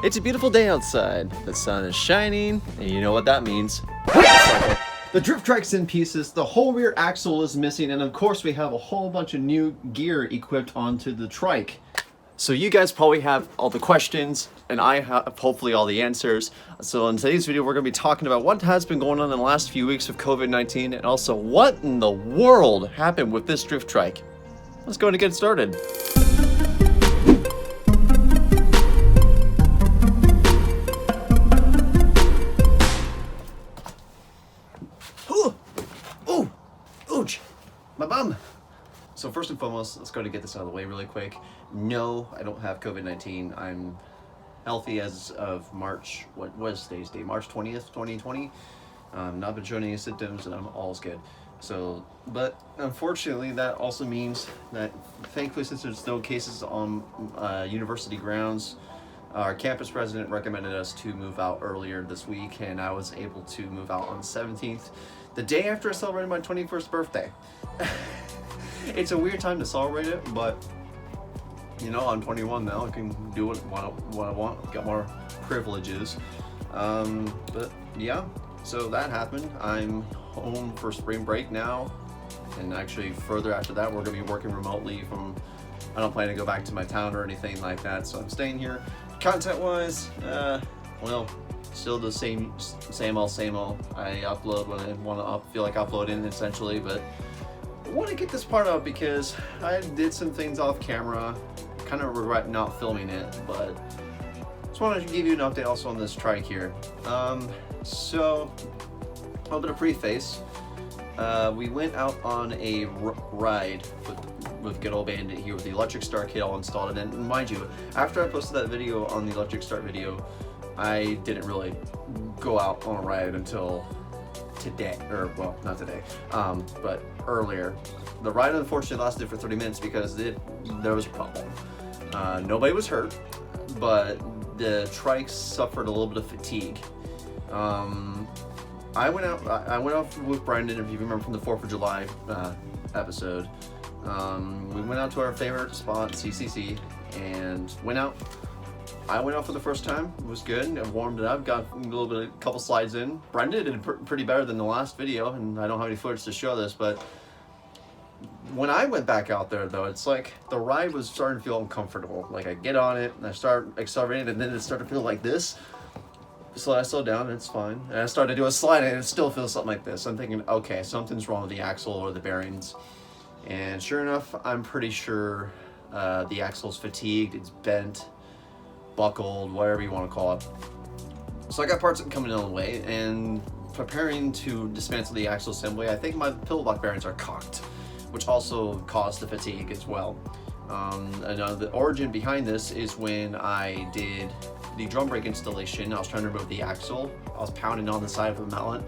It's a beautiful day outside. The sun is shining, and you know what that means. The drift trike's in pieces, the whole rear axle is missing, and of course we have a whole bunch of new gear equipped onto the trike. So you guys probably have all the questions, and I have hopefully all the answers. So in today's video, we're going to be talking about what has been going on in the last few weeks of COVID-19, and also what in the world happened with this drift trike. Let's go and get started. My bum. So first and foremost, let's go to get this out of the way really quick. No, I don't have COVID-19. I'm healthy as of March, what was today's date? March 20th, 2020. Not been showing any symptoms and I'm all's good. So, but unfortunately that also means that thankfully since there's no cases on university grounds, our campus president recommended us to move out earlier this week, and I was able to move out on the 17th, the day after I celebrated my 21st birthday. It's a weird time to celebrate it, but you know, I'm 21 now. I can do what I want. Got more privileges. But yeah, so that happened. I'm home for spring break now, and actually further after that, we're gonna be working remotely from. I don't plan to go back to my town or anything like that, so I'm staying here. Content-wise, well, still the same old. I upload when I want to feel like uploading essentially, but I want to get this part out because I did some things off camera. Kind of regret not filming it, but just wanted to give you an update also on this trike here. So a little bit of preface. We went out on a ride with good old Bandit here with the electric start kit all installed, and mind you, after I posted that video on the electric start video, I didn't really go out on a ride until today, or well, not today, but earlier. The ride unfortunately lasted for 30 minutes because there was a problem. Nobody was hurt, but the trike suffered a little bit of fatigue. I went out with Brendan, if you remember from the 4th of July episode. We went out to our favorite spot, CCC, and I went out for the first time. It was good. I warmed it up, got a couple slides in. Brendan did pretty better than the last video, and I don't have any footage to show this, but when I went back out there though, it's like the ride was starting to feel uncomfortable. Like I get on it and I start accelerating, and then it started to feel like this. So I slowed down and it's fine. And I started to do a slide and it still feels something like this. I'm thinking, okay, something's wrong with the axle or the bearings. And sure enough, I'm pretty sure the axle's fatigued, it's bent, buckled, whatever you want to call it. So I got parts coming in the way and preparing to dismantle the axle assembly. I think my pillow block bearings are cocked, which also caused the fatigue as well. And the origin behind this is when I did the drum brake installation. I was trying to remove the axle. I was pounding on the side of the mallet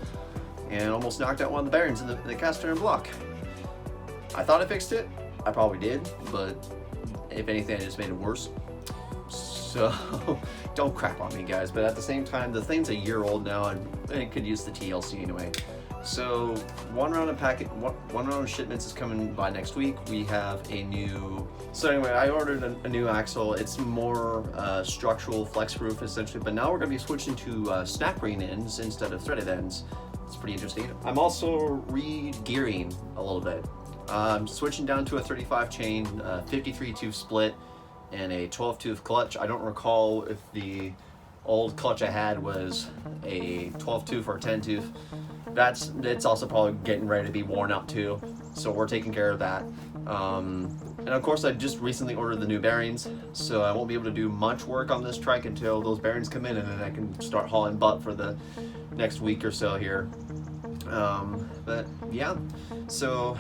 and almost knocked out one of the bearings in the cast iron block. I thought I fixed it. I probably did, but if anything, I just made it worse. So don't crap on me, guys. But at the same time, the thing's a year old now, and it could use the TLC anyway. So one round of shipments is coming by next week. We have a new. So anyway, I ordered a new axle. It's more structural, flex-proof essentially. But now we're going to be switching to snap ring ends instead of threaded ends. It's pretty interesting. I'm also re-gearing a little bit. I'm switching down to a 35 chain, 53 tooth split, and a 12 tooth clutch. I don't recall if the old clutch I had was a 12 tooth or 10 tooth. It's also probably getting ready to be worn out too, so we're taking care of that. And of course I just recently ordered the new bearings, so I won't be able to do much work on this trike until those bearings come in, and then I can start hauling butt for the next week or so here. But yeah, so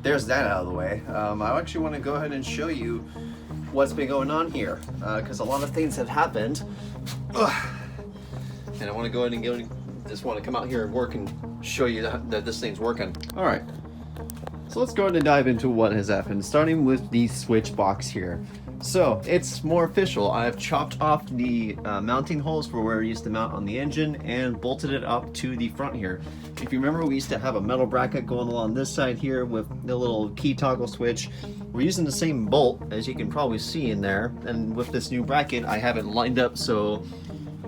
there's that out of the way. I actually want to go ahead and show you what's been going on here, because a lot of things have happened. And I want to go ahead and just want to come out here and work and show you that this thing's working. All right, so let's go ahead and dive into what has happened, starting with the switch box here. So it's more official. I've chopped off the mounting holes for where I used to mount on the engine and bolted it up to the front here. If you remember, we used to have a metal bracket going along this side here with the little key toggle switch. We're using the same bolt, as you can probably see in there, and with this new bracket I have it lined up so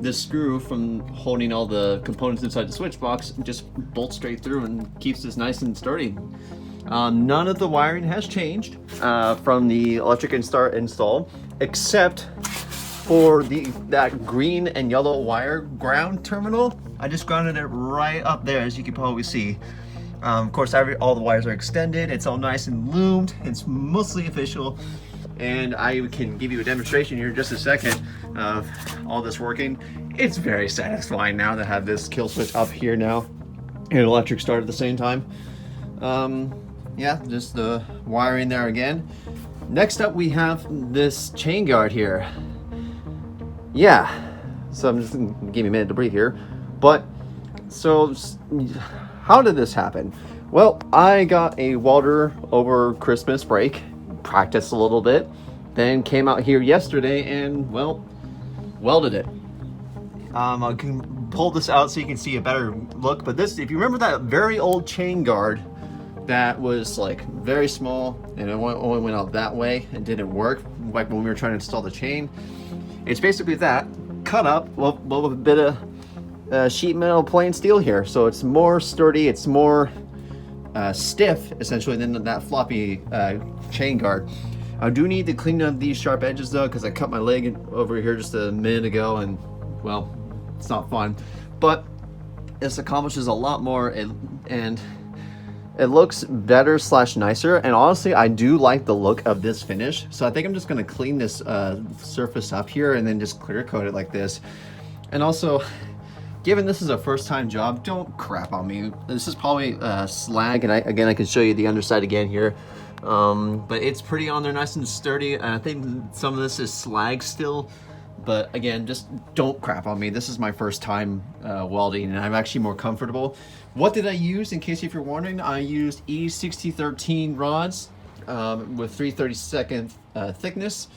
this screw from holding all the components inside the switch box just bolts straight through and keeps this nice and sturdy. None of the wiring has changed from the electric install, except for that green and yellow wire ground terminal. I just grounded it right up there, as you can probably see. Of course, all the wires are extended. It's all nice and loomed. It's mostly official, and I can give you a demonstration here in just a second of all this working. It's very satisfying now to have this kill switch up here now and electric start at the same time. Yeah, just the wiring there again. Next up, we have this chain guard here. Yeah, so I'm just gonna give me a minute to breathe here. But so how did this happen? Well, I got a welder over Christmas break, practiced a little bit, then came out here yesterday and, well, welded it. I can pull this out so you can see a better look, but this, if you remember that very old chain guard that was like very small and it only went out that way and didn't work, like when we were trying to install the chain, it's basically that cut up with a bit of sheet metal plain steel here, so it's more sturdy, it's more stiff essentially than that floppy chain guard. I do need to clean up these sharp edges though, because I cut my leg over here just a minute ago and, well, it's not fun, but this accomplishes a lot more, and it looks better / nicer, and honestly I do like the look of this finish, so I think I'm just going to clean this surface up here and then just clear coat it like this. And also, given this is a first time job, don't crap on me. This is probably slag, and I can show you the underside again here, but it's pretty on there, nice and sturdy. I think some of this is slag still, but again, just don't crap on me. This is my first time welding, and I'm actually more comfortable. What did I use, in case if you're wondering? I used E6013 rods with 3/32 thickness.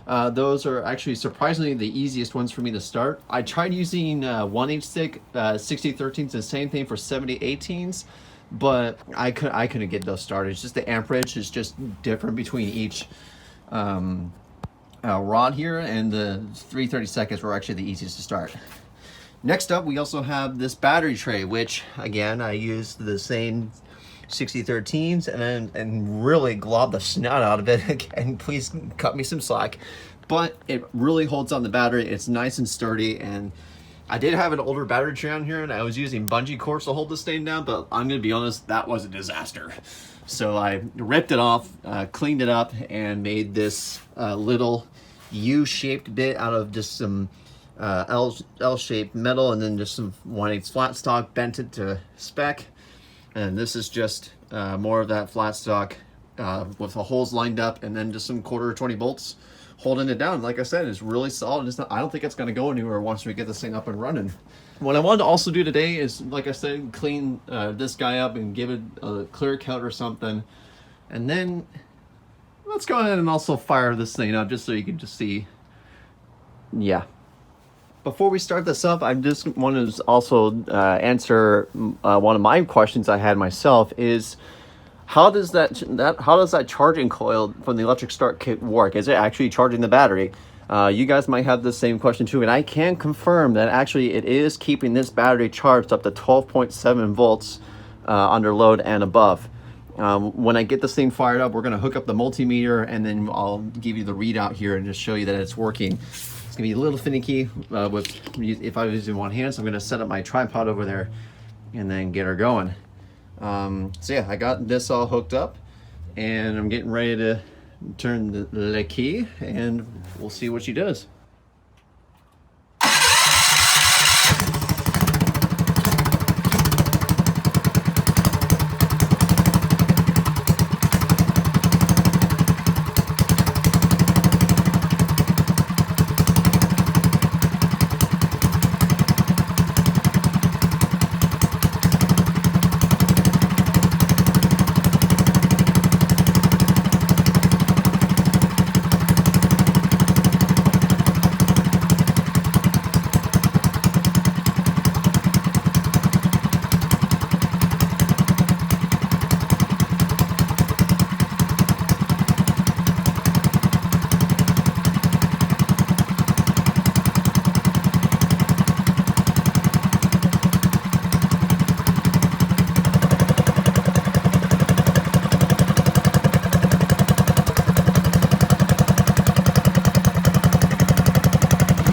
Those are actually surprisingly the easiest ones for me to start. I tried using 1/8 thick 6013s, the same thing for 7018s, but I couldn't get those started. It's just the amperage is just different between each rod here, and the 3/32 were actually the easiest to start. Next up, we also have this battery tray, which again I used the same 6013s and really globbed the snot out of it. And please cut me some slack, but it really holds on the battery. It's nice and sturdy, and I did have an older battery tray on here, and I was using bungee cords to hold this thing down, but I'm gonna be honest, that was a disaster. So I ripped it off, cleaned it up, and made this little U-shaped bit out of just some L-shaped metal, and then just some 1/8 flat stock, bent it to spec. And this is just more of that flat stock with the holes lined up, and then just some 1/4 bolts holding it down. Like I said, it's really solid. I don't think it's going to go anywhere once we get this thing up and running. What I wanted to also do today is, like I said, clean this guy up and give it a clear coat or something. And then let's go ahead and also fire this thing up just so you can just see. Yeah. Before we start this up, I just want to also answer one of my questions I had myself is, how does that charging coil from the electric start kit work? Is it actually charging the battery? You guys might have the same question too, and I can confirm that actually it is keeping this battery charged up to 12.7 volts under load and above. When I get this thing fired up, we're going to hook up the multimeter, and then I'll give you the readout here and just show you that it's working. It's gonna be a little finicky if I was using one hand, so I'm gonna set up my tripod over there and then get her going. So yeah, I got this all hooked up, and I'm getting ready to turn the key, and we'll see what she does.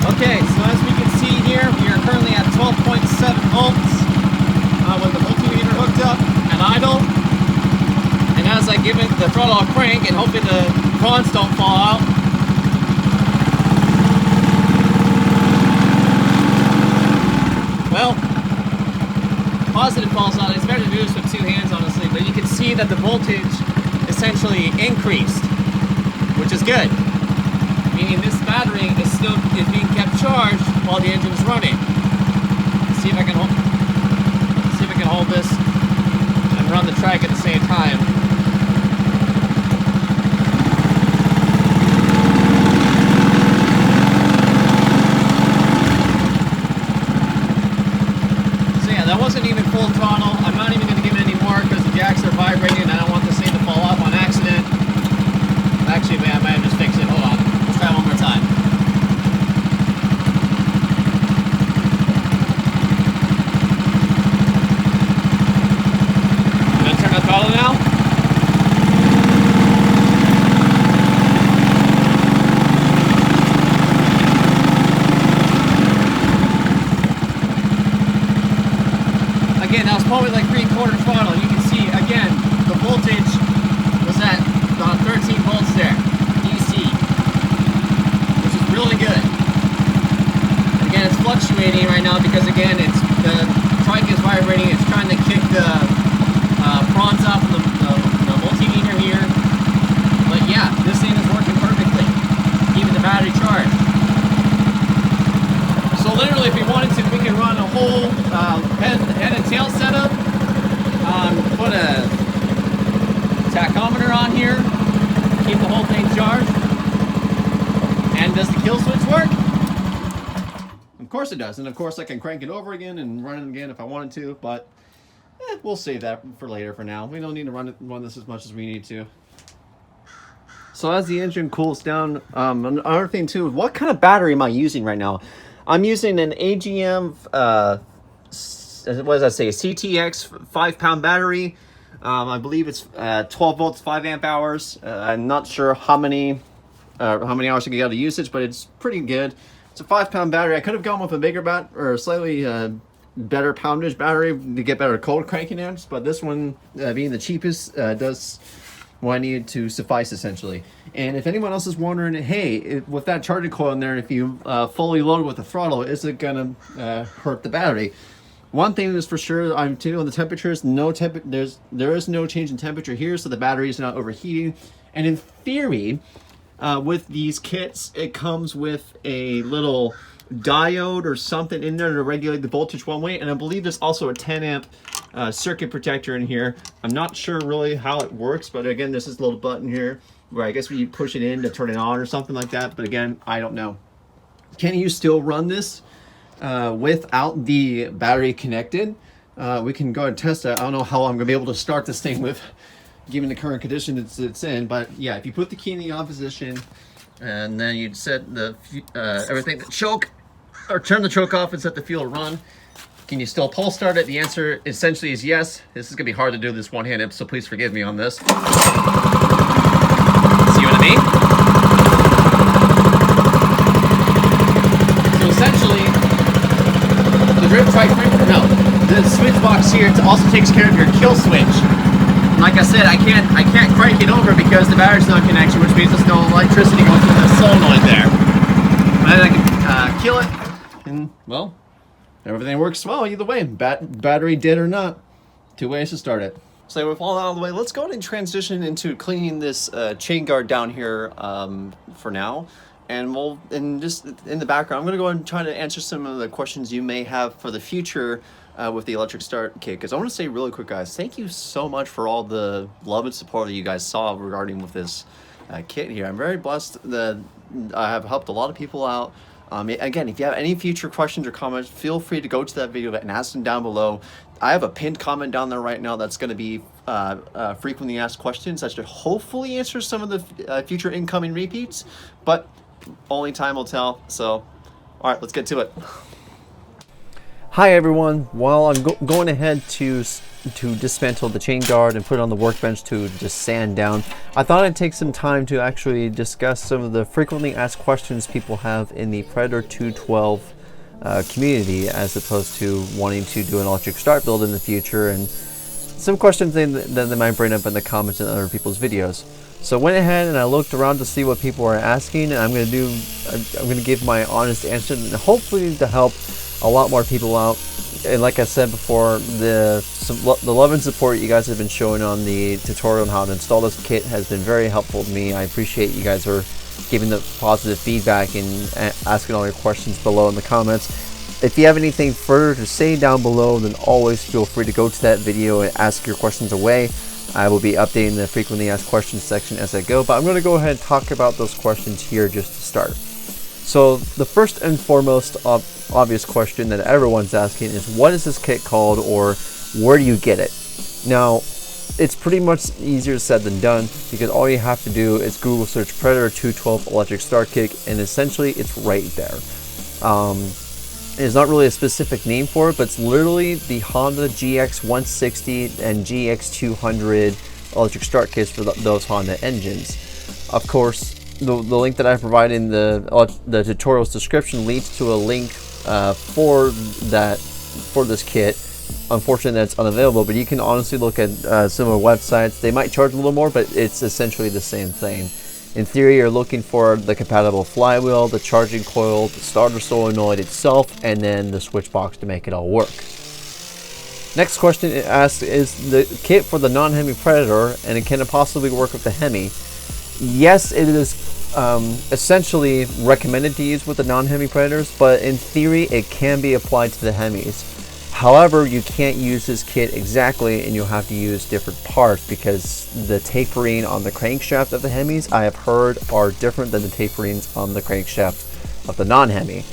Okay, so as we can see here, we are currently at 12.7 volts with the multimeter hooked up at idle. And as I give it the throttle a crank and hoping the prawns don't fall out, well, positive falls out. It's better to do this with two hands, honestly, but you can see that the voltage essentially increased, which is good. Meaning this battery is being kept charged while the engine is running. Let's see if I can hold this and run the trike at the same time. So yeah, that wasn't even full throttle. I'm not even going to give it any more because the jacks are vibrating and I don't want this thing to fall off on accident. Actually, man, I might have just fixed it. Hold on. Let's try one more time. I'm going to turn the throttle now. Again, that was probably like 3/4 throttle. You can see, again, the voltage was at 13 volts there, DC, which is really good. And again, it's fluctuating right now because again, the trike is vibrating. It's trying to kick the prawns off the multimeter here. But yeah, this thing is working perfectly, keeping the battery charged. So literally, if we wanted to, we could run a whole head and tail setup. Put a tachometer on here, keep the whole thing charged. And does the kill switch work? Of course it does. And of course I can crank it over again and run it again if I wanted to, but we'll save that for later for now. We don't need to run this as much as we need to. So as the engine cools down, another thing too, what kind of battery am I using right now? I'm using an AGM, what does that say, a CTX 5-pound battery. I believe it's 12 volts, 5 amp hours. I'm not sure how many hours I get out of usage, but it's pretty good. It's a 5-pound battery. I could have gone with a bigger or slightly better poundage battery to get better cold cranking amps, but this one, being the cheapest, does what I need to suffice essentially. And if anyone else is wondering, hey, with that charging coil in there, if you fully load with the throttle, is it gonna hurt the battery? One thing is for sure, I'm tuning on the temperatures. There is no change in temperature here, so the battery is not overheating. And in theory, with these kits, it comes with a little diode or something in there to regulate the voltage one way, and I believe there's also a 10 amp circuit protector in here. I'm not sure really how it works, but again, there's this little button here where I guess we push it in to turn it on or something like that, but again, I don't know. Can you still run this without the battery connected? We can go and test that. I don't know how I'm gonna be able to start this thing with given the current condition it's in, but yeah, if you put the key in the on position and then you'd set the everything to choke, or turn the choke off and set the fuel to run. Can you still pulse start it? The answer essentially is yes. This is gonna be hard to do this one-handed, so please forgive me on this. See what I mean? So essentially, the drip trike, the switch box here also takes care of your kill switch. And like I said, I can't crank it over because the battery's not connected, which means there's no electricity going through the solenoid there. But I can kill it, and well, everything works well either way. Battery dead or not, 2 ways to start it. So with all that out of the way, let's go ahead and transition into cleaning this chain guard down here for now. And just in the background, I'm gonna go ahead and try to answer some of the questions you may have for the future with the electric start kit. Because I want to say really quick, guys, thank you so much for all the love and support that you guys saw regarding with this kit here. I'm very blessed that I have helped a lot of people out. Again, if you have any future questions or comments, feel free to go to that video and ask them down below. I have a pinned comment down there right now that's going to be frequently asked questions that should hopefully answer some of the future incoming repeats, but only time will tell. So, all right, let's get to it. Hi everyone. While I'm going ahead to dismantle the chain guard and put it on the workbench to just sand down, I thought I'd take some time to actually discuss some of the frequently asked questions people have in the Predator 212 community, as opposed to wanting to do an electric start build in the future, and some questions that they might bring up in the comments in other people's videos. So I went ahead and I looked around to see what people are asking, and I'm going to give my honest answer, and hopefully to help a lot more people out. And like I said before, the love and support you guys have been showing on the tutorial on how to install this kit has been very helpful to me. I appreciate you guys are giving the positive feedback and asking all your questions below in the comments. If you have anything further to say down below, then always feel free to go to that video and ask your questions away. I will be updating the frequently asked questions section as I go, but I'm going to go ahead and talk about those questions here just to start. So the first and foremost obvious question that everyone's asking is, what is this kit called, or where do you get it? Now, it's pretty much easier said than done, because all you have to do is Google search Predator 212 electric start kit, and essentially it's right there. There's not really a specific name for it, but it's literally the Honda GX160 and GX200 electric start kits for those Honda engines. Of course, the link that I provide in the tutorial's description leads to a link for this kit. Unfortunately, that's unavailable, but you can honestly look at similar websites. They might charge a little more, but it's essentially the same thing. In theory, you're looking for the compatible flywheel, the charging coil, the starter solenoid itself, and then the switch box to make it all work. Next question it asks, is the kit for the non-Hemi Predator, and can it possibly work with the Hemi? Yes, it is essentially recommended to use with the non-Hemi Predators, but in theory it can be applied to the Hemis. However, you can't use this kit exactly, and you'll have to use different parts, because the tapering on the crankshaft of the Hemis, I have heard, are different than the taperings on the crankshaft of the non-Hemi.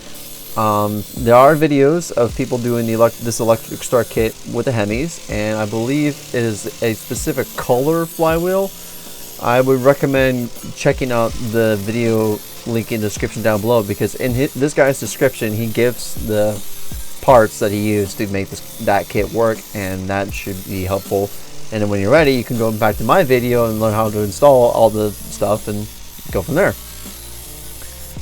There are videos of people doing this electric start kit with the Hemis, and I believe it is a specific color flywheel. I would recommend checking out the video link in the description down below, because in this guy's description he gives the parts that he used to make that kit work, and that should be helpful. And then when you're ready, you can go back to my video and learn how to install all the stuff and go from there.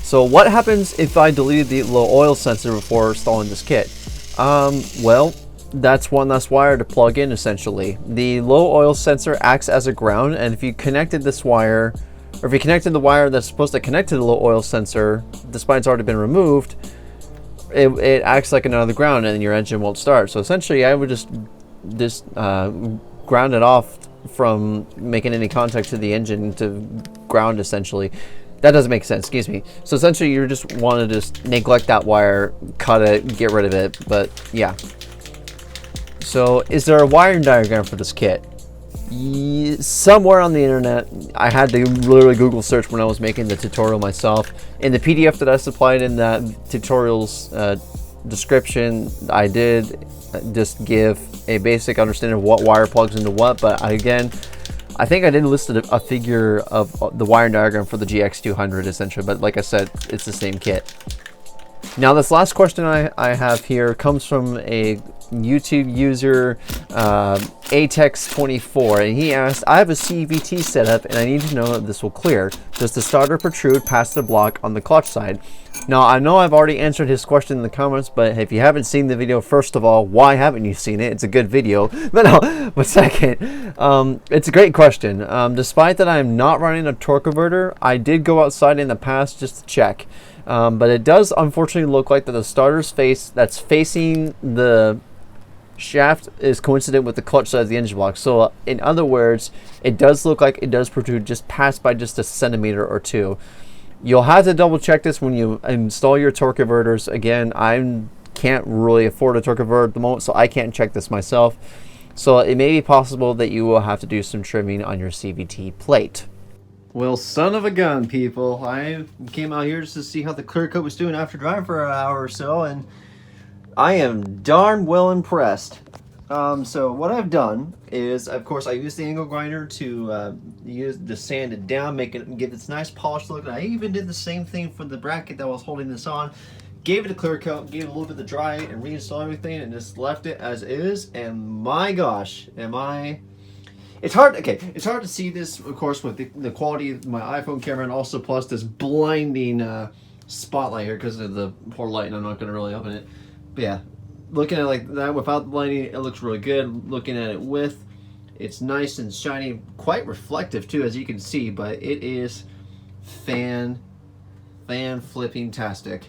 So what happens if I deleted the low oil sensor before installing this kit? Well, that's one less wire to plug in essentially. The low oil sensor acts as a ground, and if you connected this wire, or if you connected the wire that's supposed to connect to the low oil sensor, despite it's already been removed, it acts like another ground, and your engine won't start. So essentially I would just ground it off from making any contact to the engine to ground essentially. That doesn't make sense, excuse me. So essentially you just want to just neglect that wire, cut it, get rid of it, but yeah. So is there a wiring diagram for this kit? Somewhere on the internet. I had to literally Google search when I was making the tutorial myself. In the PDF that I supplied in that tutorial's description, I did just give a basic understanding of what wire plugs into what, but I think I did list a figure of the wiring diagram for the GX200 essentially, but like I said, it's the same kit. Now this last question I have here comes from a YouTube user, Atex24, and he asked, I have a CVT setup and I need to know that this will clear. Does the starter protrude past the block on the clutch side? Now I know I've already answered his question in the comments, but if you haven't seen the video, first of all, why haven't you seen it? It's a good video. But second, it's a great question. Despite that I'm not running a torque converter, I did go outside in the past just to check. But it does unfortunately look like that the starter's face that's facing the shaft is coincident with the clutch side of the engine block. So in other words, it does look like it does protrude just past by just a centimeter or two. You'll have to double check this when you install your torque converters. Again, I can't really afford a torque converter at the moment, so I can't check this myself. So it may be possible that you will have to do some trimming on your CVT plate. Well, son of a gun, people. I came out here just to see how the clear coat was doing after driving for an hour or so, and I am darn well impressed. So what I've done is, of course, I used the angle grinder to sand it down, give this nice polished look. And I even did the same thing for the bracket that was holding this on. gave it a clear coat, gave it a little bit of dry, and reinstalled everything, and just left it as is. And my gosh, it's hard. Okay, it's hard to see this, of course, with the quality of my iPhone camera, and also plus this blinding spotlight here because of the poor light, and I'm not going to really open it. But yeah, looking at it like that without the lighting, it looks really good. Looking at it with, it's nice and shiny, quite reflective too, as you can see. But it is flipping-tastic.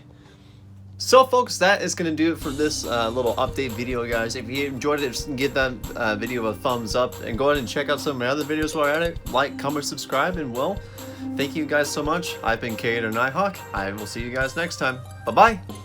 So folks, that is going to do it for this little update video, guys. If you enjoyed it, just give that video a thumbs up, and go ahead and check out some of my other videos while you're at it. Like, comment, subscribe, and well, thank you guys so much. I've been Kate or Nighthawk. I will see you guys next time. Bye-bye.